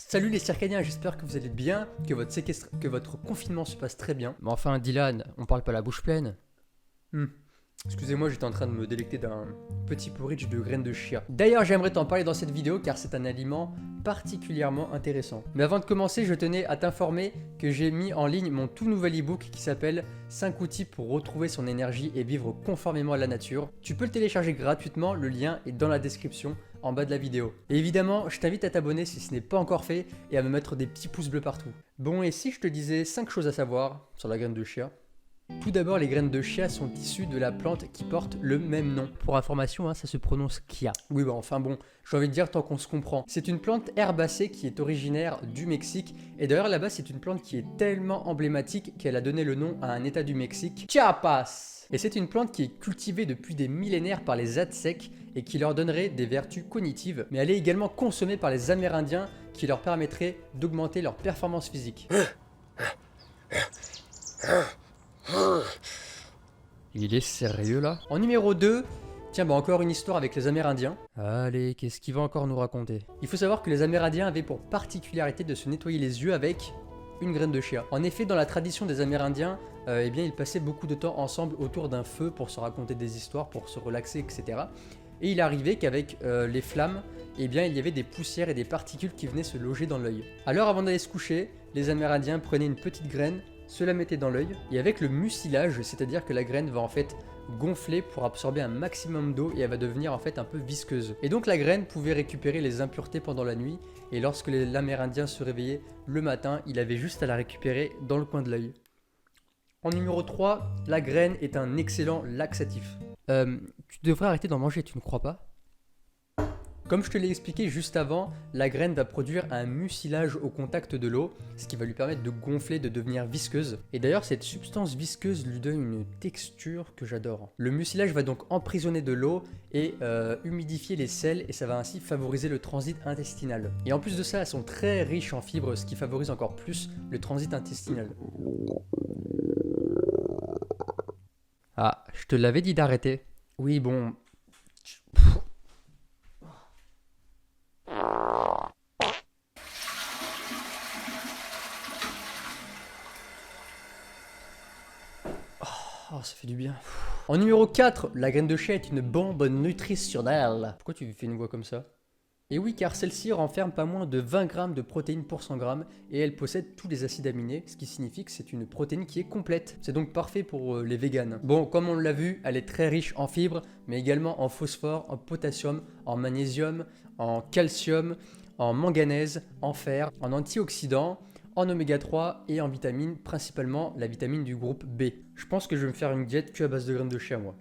Salut les circadiens, j'espère que vous allez bien, que votre confinement se passe très bien. Mais enfin Dylan, on parle pas la bouche pleine. Excusez-moi, j'étais en train de me délecter d'un petit porridge de graines de chia. D'ailleurs, j'aimerais t'en parler dans cette vidéo car c'est un aliment particulièrement intéressant. Mais avant de commencer, je tenais à t'informer que j'ai mis en ligne mon tout nouvel e-book qui s'appelle 5 outils pour retrouver son énergie et vivre conformément à la nature. Tu peux le télécharger gratuitement, le lien est dans la description en bas de la vidéo. Et évidemment, je t'invite à t'abonner si ce n'est pas encore fait et à me mettre des petits pouces bleus partout. Bon, et si je te disais 5 choses à savoir sur la graine de chia? Tout d'abord, les graines de chia sont issues de la plante qui porte le même nom. Pour information, ça se prononce chia. Oui, bah enfin bon, j'ai envie de dire tant qu'on se comprend. C'est une plante herbacée qui est originaire du Mexique. Et d'ailleurs, là-bas, c'est une plante qui est tellement emblématique qu'elle a donné le nom à un état du Mexique, Chiapas. Et c'est une plante qui est cultivée depuis des millénaires par les Aztèques et qui leur donnerait des vertus cognitives. Mais elle est également consommée par les Amérindiens qui leur permettrait d'augmenter leur performance physique. Il est sérieux là? En numéro 2, tiens bah encore une histoire avec les Amérindiens. Allez, qu'est-ce qu'il va encore nous raconter? Il faut savoir que les Amérindiens avaient pour particularité de se nettoyer les yeux avec une graine de chia. En effet, dans la tradition des Amérindiens, eh bien, ils passaient beaucoup de temps ensemble autour d'un feu pour se raconter des histoires, pour se relaxer, etc. Et il arrivait qu'avec les flammes, eh bien, il y avait des poussières et des particules qui venaient se loger dans l'œil. Alors avant d'aller se coucher, les Amérindiens prenaient une petite graine, se la mettaient dans l'œil, et avec le mucilage, c'est-à-dire que la graine va en fait gonfler pour absorber un maximum d'eau et elle va devenir en fait un peu visqueuse. Et donc la graine pouvait récupérer les impuretés pendant la nuit, et lorsque l'Amérindien se réveillait le matin, il avait juste à la récupérer dans le coin de l'œil. En numéro 3, la graine est un excellent laxatif. Tu devrais arrêter d'en manger, tu ne crois pas? Comme je te l'ai expliqué juste avant, la graine va produire un mucilage au contact de l'eau, ce qui va lui permettre de gonfler, de devenir visqueuse. Et d'ailleurs, cette substance visqueuse lui donne une texture que j'adore. Le mucilage va donc emprisonner de l'eau et humidifier les selles, et ça va ainsi favoriser le transit intestinal. Et en plus de ça, elles sont très riches en fibres, ce qui favorise encore plus le transit intestinal. Ah, je te l'avais dit d'arrêter. Oui, bon... Oh, ça fait du bien. En numéro 4, la graine de chia est une bombe nutritionnelle. Pourquoi tu fais une voix comme ça? Et oui, car celle-ci renferme pas moins de 20 grammes de protéines pour 100 grammes et elle possède tous les acides aminés, ce qui signifie que c'est une protéine qui est complète. C'est donc parfait pour les véganes. Bon, comme on l'a vu, elle est très riche en fibres, mais également en phosphore, en potassium, en magnésium, en calcium, en manganèse, en fer, en antioxydants, en oméga 3 et en vitamines, principalement la vitamine du groupe B. Je pense que je vais me faire une diète que à base de graines de chia, moi.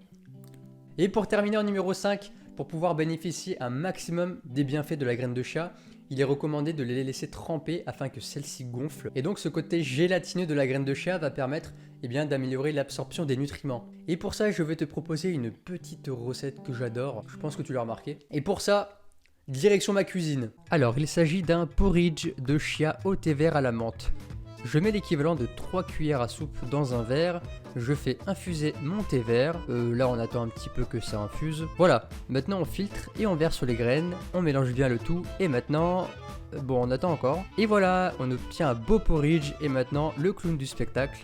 Et pour terminer en numéro 5, pour pouvoir bénéficier un maximum des bienfaits de la graine de chia, il est recommandé de les laisser tremper afin que celle-ci gonfle. Et donc ce côté gélatineux de la graine de chia va permettre d'améliorer l'absorption des nutriments. Et pour ça, je vais te proposer une petite recette que j'adore, je pense que tu l'as remarqué. Et pour ça, direction ma cuisine. Alors, il s'agit d'un porridge de chia au thé vert à la menthe. Je mets l'équivalent de 3 cuillères à soupe dans un verre, je fais infuser mon thé vert, là on attend un petit peu que ça infuse. Voilà, maintenant on filtre et on verse les graines, on mélange bien le tout et maintenant, bon on attend encore. Et voilà, on obtient un beau porridge et maintenant le clown du spectacle,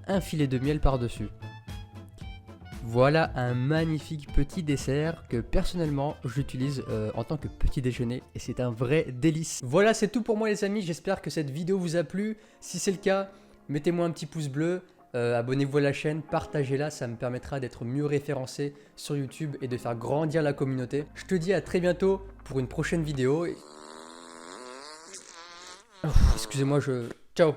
un filet de miel par-dessus. Voilà un magnifique petit dessert que personnellement j'utilise en tant que petit déjeuner et c'est un vrai délice. Voilà, c'est tout pour moi les amis, j'espère que cette vidéo vous a plu. Si c'est le cas, mettez-moi un petit pouce bleu, abonnez-vous à la chaîne, partagez-la, ça me permettra d'être mieux référencé sur YouTube et de faire grandir la communauté. Je te dis à très bientôt pour une prochaine vidéo. Excusez-moi, ciao.